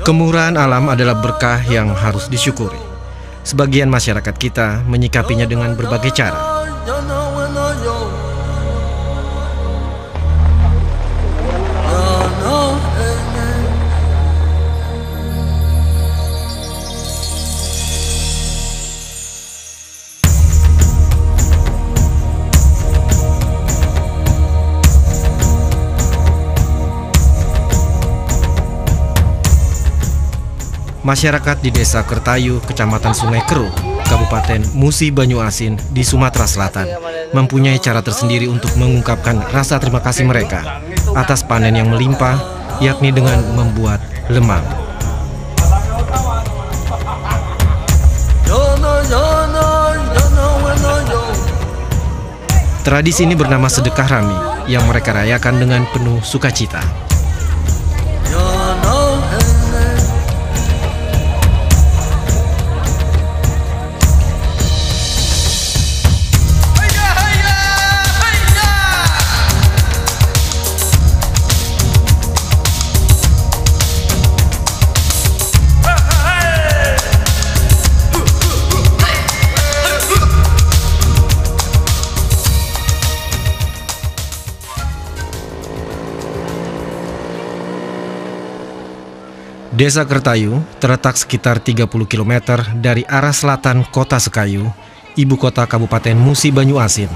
Kemurahan alam adalah berkah yang harus disyukuri. Sebagian masyarakat kita menyikapinya dengan berbagai cara. Masyarakat di Desa Kertayu, Kecamatan Sungai Keruk, Kabupaten Musi Banyuasin di Sumatera Selatan mempunyai cara tersendiri untuk mengungkapkan rasa terima kasih mereka atas panen yang melimpah, yakni dengan membuat lemang. Tradisi ini bernama Sedekah Rami yang mereka rayakan dengan penuh sukacita. Desa Kertayu terletak sekitar 30 km dari arah selatan Kota Sekayu, ibu kota Kabupaten Musi Banyuasin.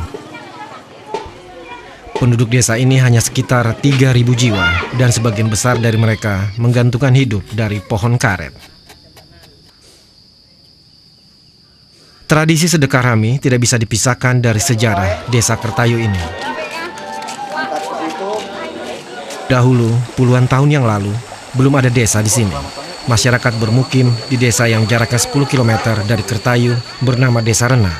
Penduduk desa ini hanya sekitar 3.000 jiwa dan sebagian besar dari mereka menggantungkan hidup dari pohon karet. Tradisi sedekah rami tidak bisa dipisahkan dari sejarah Desa Kertayu ini. Dahulu, puluhan tahun yang lalu, belum ada desa di sini. Masyarakat bermukim di desa yang jaraknya 10 km dari Kertayu bernama Desa Renah.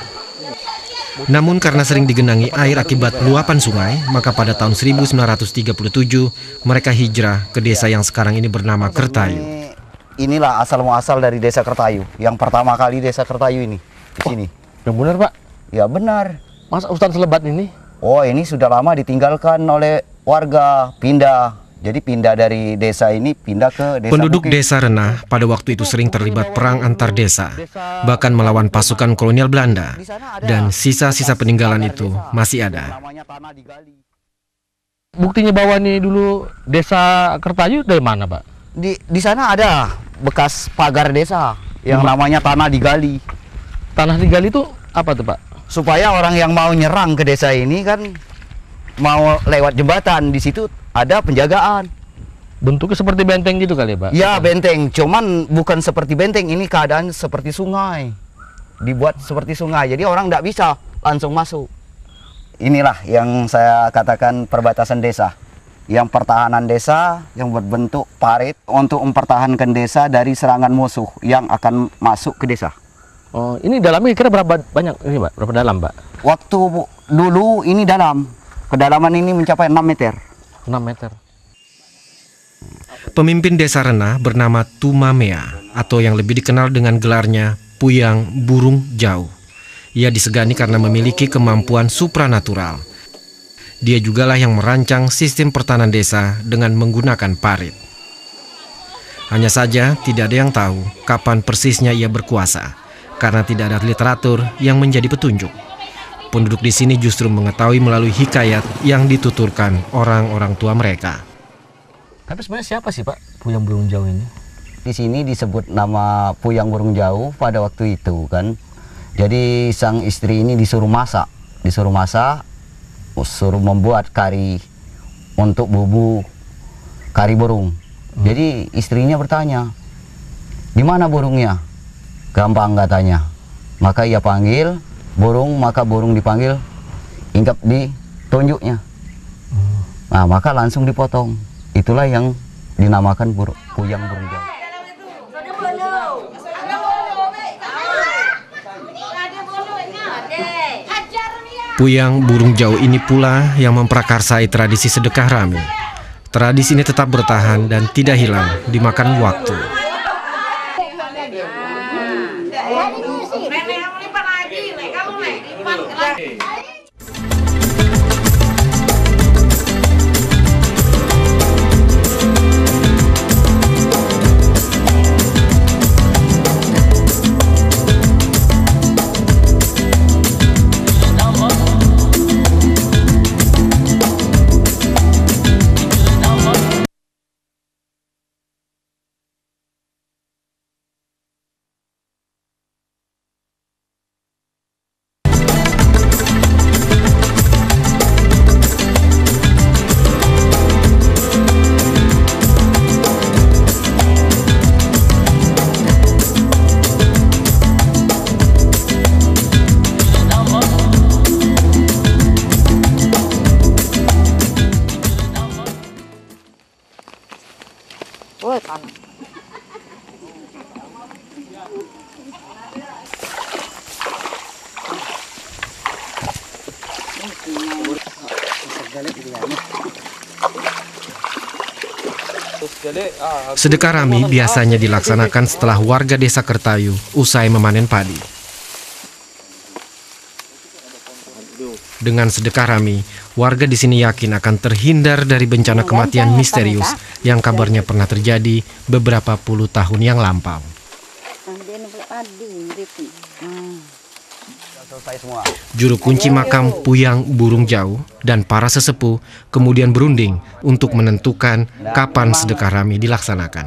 Namun karena sering digenangi air akibat luapan sungai, maka pada tahun 1937 mereka hijrah ke desa yang sekarang ini bernama Kertayu. Inilah asal-muasal dari Desa Kertayu. Yang pertama kali Desa Kertayu ini di sini. Yang benar, Pak? Ya benar. Masa hutan selebat ini? Oh, ini sudah lama ditinggalkan oleh warga, pindah. Jadi pindah dari desa ini pindah ke desa Penduduk Bukit. Desa Renah pada waktu itu sering terlibat perang antar desa, bahkan melawan pasukan kolonial Belanda. Dan sisa-sisa peninggalan itu masih ada. Buktinya bahwa ini dulu Desa Kertayu dari mana, Pak? Di sana ada bekas pagar desa yang namanya tanah digali. Tanah digali itu apa tuh, Pak? Supaya orang yang mau nyerang ke desa ini kan mau lewat jembatan, di situ ada penjagaan. Bentuknya seperti benteng gitu kali ya, Pak? Ya, benteng. Cuman bukan seperti benteng, ini keadaan seperti sungai. Dibuat seperti sungai, jadi orang tidak bisa langsung masuk. Inilah yang saya katakan perbatasan desa. Yang pertahanan desa yang berbentuk parit untuk mempertahankan desa dari serangan musuh yang akan masuk ke desa. Oh, ini dalamnya kira berapa banyak ini, Pak? Berapa dalam, Pak? Waktu dulu ini dalam. Kedalaman ini mencapai 6 meter. 6 meter. Pemimpin Desa Renah bernama Tumamea atau yang lebih dikenal dengan gelarnya Puyang Burung Jauh. Ia disegani karena memiliki kemampuan supranatural. Dia jugalah yang merancang sistem pertahanan desa dengan menggunakan parit. Hanya saja tidak ada yang tahu kapan persisnya ia berkuasa karena tidak ada literatur yang menjadi petunjuk. Penduduk di sini justru mengetahui melalui hikayat yang dituturkan orang-orang tua mereka. Tapi sebenarnya siapa sih, Pak, Puyang Burung Jauh ini? Di sini disebut nama Puyang Burung Jauh pada waktu itu kan. Jadi sang istri ini disuruh masak, suruh membuat kari untuk bubu kari burung. Jadi istrinya bertanya, di mana burungnya? Gampang katanya. Maka ia panggil burung, maka burung dipanggil, hinggap di tunjuknya. Nah, maka langsung dipotong. Itulah yang dinamakan Puyang Burung Jauh. Puyang Burung Jauh ini pula yang memprakarsai tradisi sedekah rami. Tradisi ini tetap bertahan dan tidak hilang dimakan waktu. Sedekah Rami biasanya dilaksanakan setelah warga desa Kertayu usai memanen padi. Dengan sedekah Rami, warga di sini yakin akan terhindar dari bencana kematian misterius yang kabarnya pernah terjadi beberapa puluh tahun yang lampau. Juru kunci makam Puyang Burung Jauh dan para sesepuh kemudian berunding untuk menentukan kapan sedekah Rami dilaksanakan.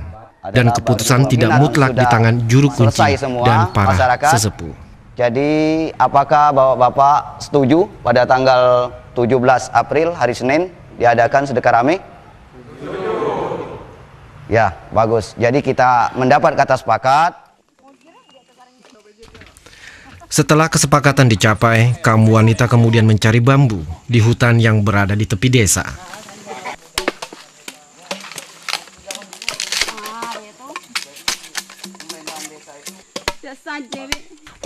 Dan keputusan tidak mutlak di tangan juru kunci dan para sesepuh. Jadi apakah Bapak setuju pada tanggal 17 April hari Senin diadakan sedekah Rami? Ya, bagus. Jadi kita mendapat kata sepakat. Setelah kesepakatan dicapai, kaum wanita kemudian mencari bambu di hutan yang berada di tepi desa.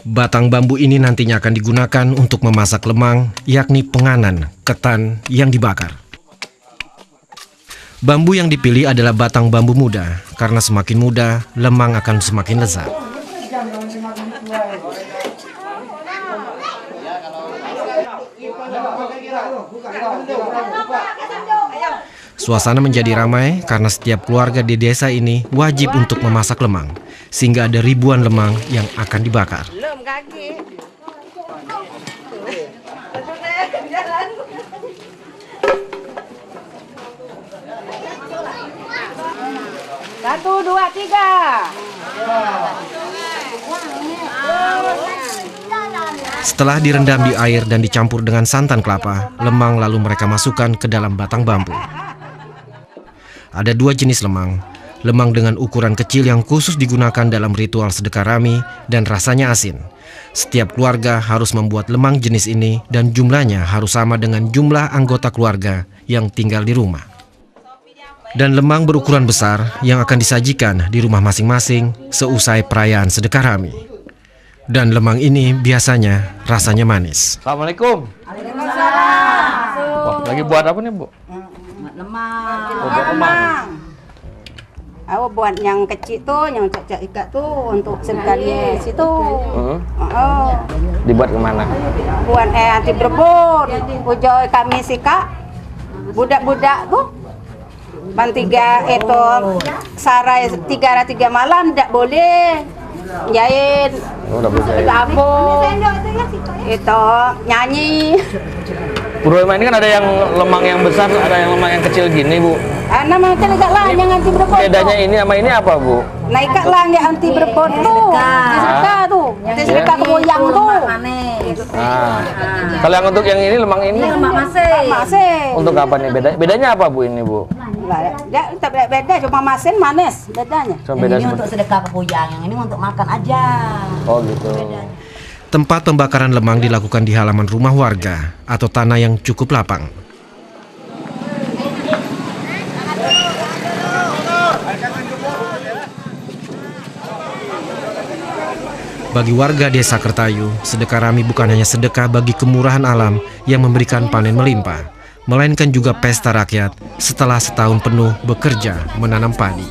Batang bambu ini nantinya akan digunakan untuk memasak lemang, yakni penganan ketan yang dibakar. Bambu yang dipilih adalah batang bambu muda, karena semakin muda, lemang akan semakin lezat. Suasana menjadi ramai karena setiap keluarga di desa ini wajib untuk memasak lemang, sehingga ada ribuan lemang yang akan dibakar. Satu, dua, tiga. Setelah direndam di air dan dicampur dengan santan kelapa, lemang lalu mereka masukkan ke dalam batang bambu. Ada dua jenis lemang. Lemang dengan ukuran kecil yang khusus digunakan dalam ritual sedekah Rami dan rasanya asin. Setiap keluarga harus membuat lemang jenis ini dan jumlahnya harus sama dengan jumlah anggota keluarga yang tinggal di rumah. Dan lemang berukuran besar yang akan disajikan di rumah masing-masing seusai perayaan sedekah Rami. Dan lemang ini biasanya rasanya manis. Assalamualaikum. Waalaikumsalam. Wah, lagi buat apa nih, Bu? Lemang. Buat lemang. Aku buat yang kecil tuh, yang cak ikat tuh untuk sekali situ. Dibuat kemana? Buat anti berebut. Ujoi kami sika. Budak-budak tuh. Bantiga itu sarai 3 malam tidak boleh. Jahit. Dapur. Itu nyanyi. Bu Rohima, ini kan ada yang lemang yang besar, ada yang lemang yang kecil gini, Bu. Nama ikat lah yang anti berebut. Bedanya ini sama ini apa, Bu? Nah ikat lah yang anti berebut tuh. Sedekah tuh. Sedekah kemoyang tuh. Nah, kalau yang untuk yang ini lemang ini Masih. untuk apa nih? Bedanya apa, Bu, ini, Bu? Ya, tak beda, cuma masin manis bedanya. Cuma beda Ini untuk sedekah kepuyang, yang ini untuk makan aja. Oh gitu. Tempat pembakaran lemang dilakukan di halaman rumah warga atau tanah yang cukup lapang. Bagi warga desa Kertayu, sedekah Rami bukan hanya sedekah bagi kemurahan alam yang memberikan panen melimpah, melainkan juga pesta rakyat setelah setahun penuh bekerja menanam padi.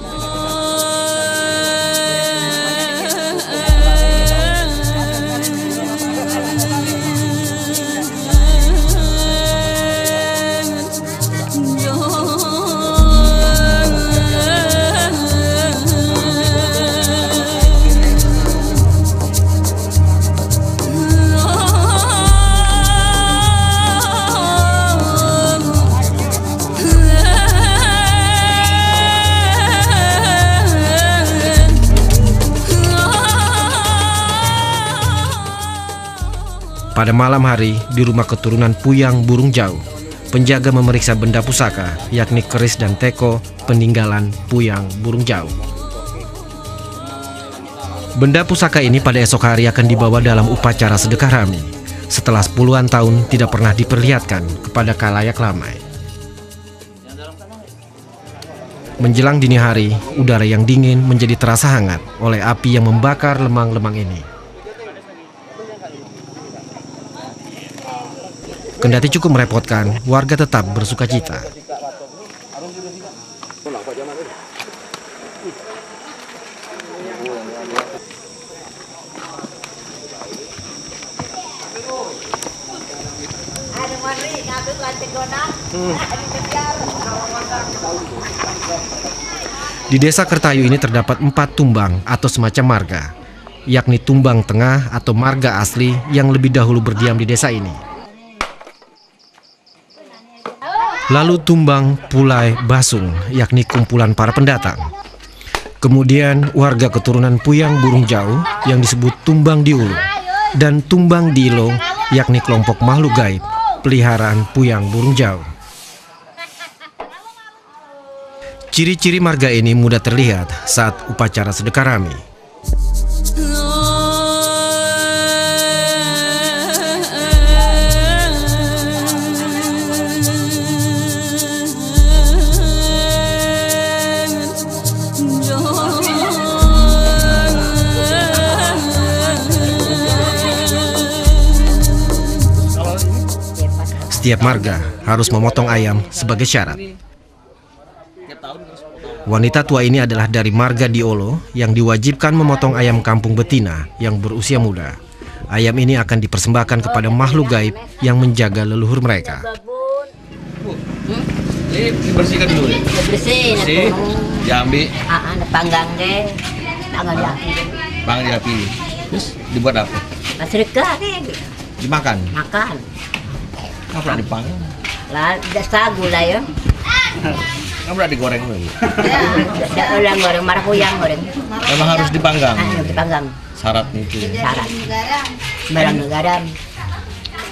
Pada malam hari, di rumah keturunan Puyang Burung Jauh, penjaga memeriksa benda pusaka, yakni keris dan teko peninggalan Puyang Burung Jauh. Benda pusaka ini pada esok hari akan dibawa dalam upacara sedekah Rami, setelah puluhan tahun tidak pernah diperlihatkan kepada khalayak ramai. Menjelang dini hari, udara yang dingin menjadi terasa hangat oleh api yang membakar lemang-lemang ini. Kendati cukup merepotkan, warga tetap bersukacita. Di desa Kertayu ini terdapat 4 tumbang atau semacam marga, yakni tumbang tengah atau marga asli yang lebih dahulu berdiam di desa ini. Lalu tumbang Pulai Basung, yakni kumpulan para pendatang. Kemudian warga keturunan Puyang Burung Jauh yang disebut tumbang Diulu, dan tumbang Diilo, yakni kelompok makhluk gaib peliharaan Puyang Burung Jauh. Ciri-ciri marga ini mudah terlihat saat upacara sedekah rami. Setiap marga harus memotong ayam sebagai syarat. Wanita tua ini adalah dari marga Diolo yang diwajibkan memotong ayam kampung betina yang berusia muda. Ayam ini akan dipersembahkan kepada makhluk gaib yang menjaga leluhur mereka. Ini dibersihkan dulu ya? Bersih, diambil, panggang deh, panggang di api. panggang di api. Terus dibuat apa? Sedekah Dimakan? makan. Nggak pernah dipanggang? Lah, dasar gula ya. Nggak pernah digoreng lagi? Tidak orang goreng, marah Puyang goreng. Memang harus dipanggang? Dipanggang. Syaratnya itu? Syarat. Barang negara.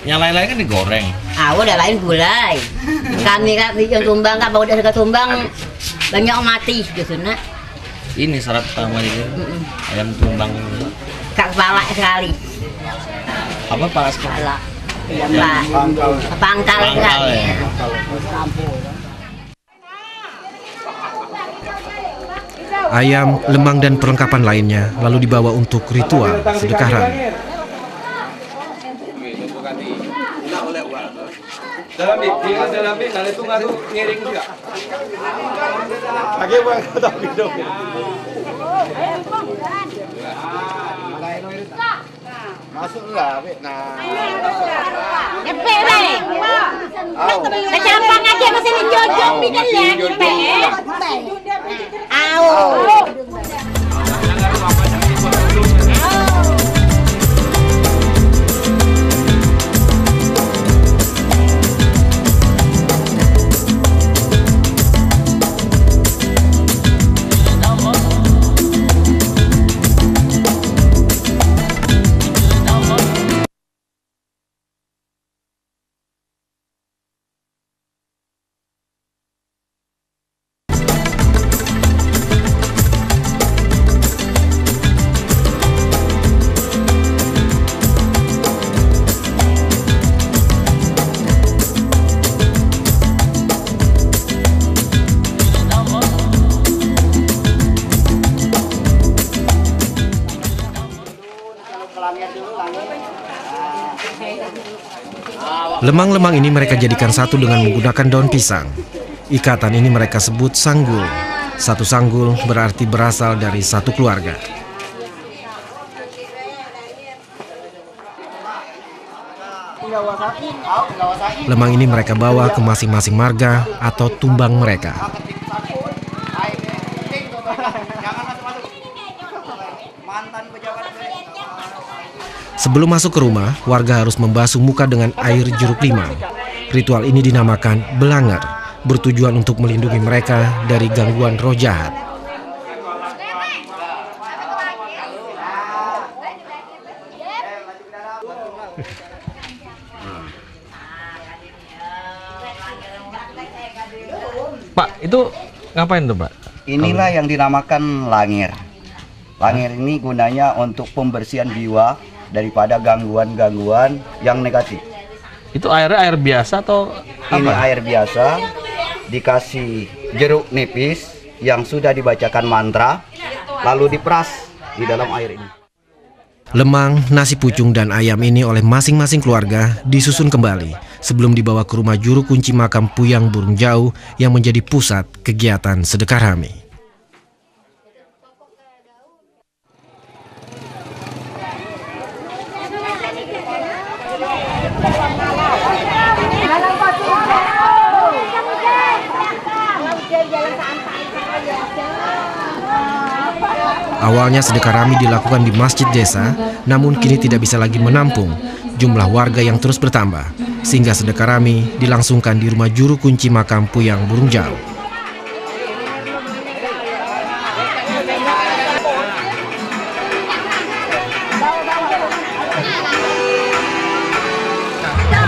Yang lain-lain kan digoreng? Udah lain gulai. Kami kan yang tumbang, kan udah suka tumbang, banyak mati gitu nak. Ini syarat utama itu, ayam tumbang. Kak kepala sekali. Apa pala sekali? Kepala. Iya pak. Pangkal sekali. Ya. Ayam, lemang, dan perlengkapan lainnya lalu dibawa untuk ritual sedekah rami. Masuklah, nah. Kecampang aja mesin jojok bikin ya, Lemang-lemang ini mereka jadikan satu dengan menggunakan daun pisang. Ikatan ini mereka sebut sanggul. Satu sanggul berarti berasal dari satu keluarga. Lemang ini mereka bawa ke masing-masing marga atau tumbang mereka. Sebelum masuk ke rumah, warga harus membasuh muka dengan air jeruk limau. Ritual ini dinamakan belanger, bertujuan untuk melindungi mereka dari gangguan roh jahat. Pak, itu ngapain tuh Pak? Inilah yang dinamakan langir. Langir ini gunanya untuk pembersihan jiwa daripada gangguan-gangguan yang negatif. Itu airnya air biasa atau Ini apa? air biasa, dikasih jeruk nipis, yang sudah dibacakan mantra lalu diperas di dalam air ini. Lemang, nasi pucung, dan ayam ini oleh masing-masing keluarga disusun kembali sebelum dibawa ke rumah juru kunci makam Puyang Burung Jauh yang menjadi pusat kegiatan sedekah rami. Awalnya sedekah rami dilakukan di masjid desa, namun kini tidak bisa lagi menampung jumlah warga yang terus bertambah, sehingga sedekah rami dilangsungkan di rumah juru kunci makam Puyang Burung Jauh.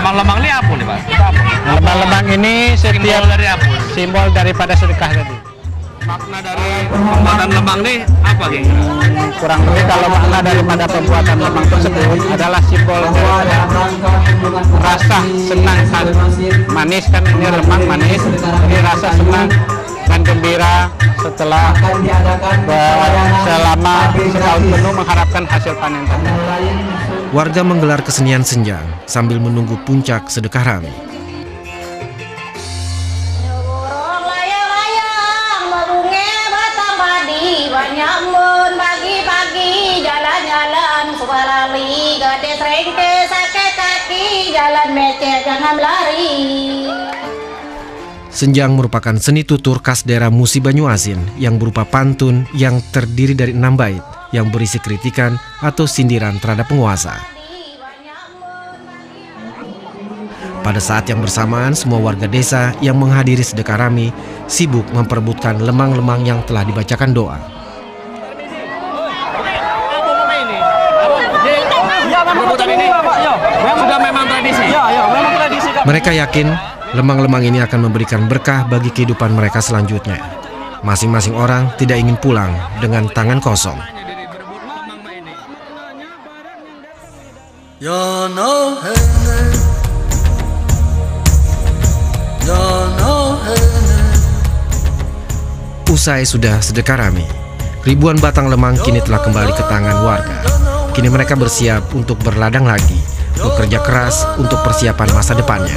Lemang-lemang ini apa nih Pak? Lemang-lemang ini setiap dari apa? simbol daripada sedekah tadi. Makna dari pembuatan lemang nih apa kira-kira? Kurang lebih kalau makna daripada pembuatan lemang tersebut adalah simbol rasa senang kan, manis kan, ini lemang manis, ini rasa senang dan gembira setelah selama setahun penuh mengharapkan hasil panen tadi. Warga menggelar kesenian senjang sambil menunggu puncak sedekah rami. Nyamun pagi-pagi jalan-jalan suarali gede serengke sakit kaki jalan becek jangan lari. Senjang merupakan seni tutur khas daerah Musi Banyuasin yang berupa pantun yang terdiri dari 6 bait yang berisi kritikan atau sindiran terhadap penguasa. Pada saat yang bersamaan, semua warga desa yang menghadiri sedekah rami sibuk memperebutkan lemang-lemang yang telah dibacakan doa. Sudah memang tradisi. Mereka yakin lemang-lemang ini akan memberikan berkah bagi kehidupan mereka selanjutnya. Masing-masing orang tidak ingin pulang dengan tangan kosong. Usai sudah sedekah rami, ribuan batang lemang kini telah kembali ke tangan warga. Kini mereka bersiap untuk berladang lagi, bekerja keras untuk persiapan masa depannya,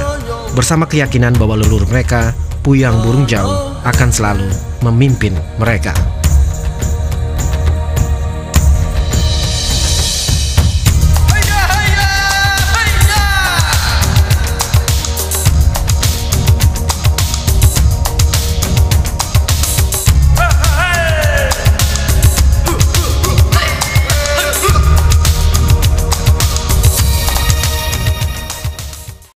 bersama keyakinan bahwa leluhur mereka, Puyang Burung Jauh, akan selalu memimpin mereka.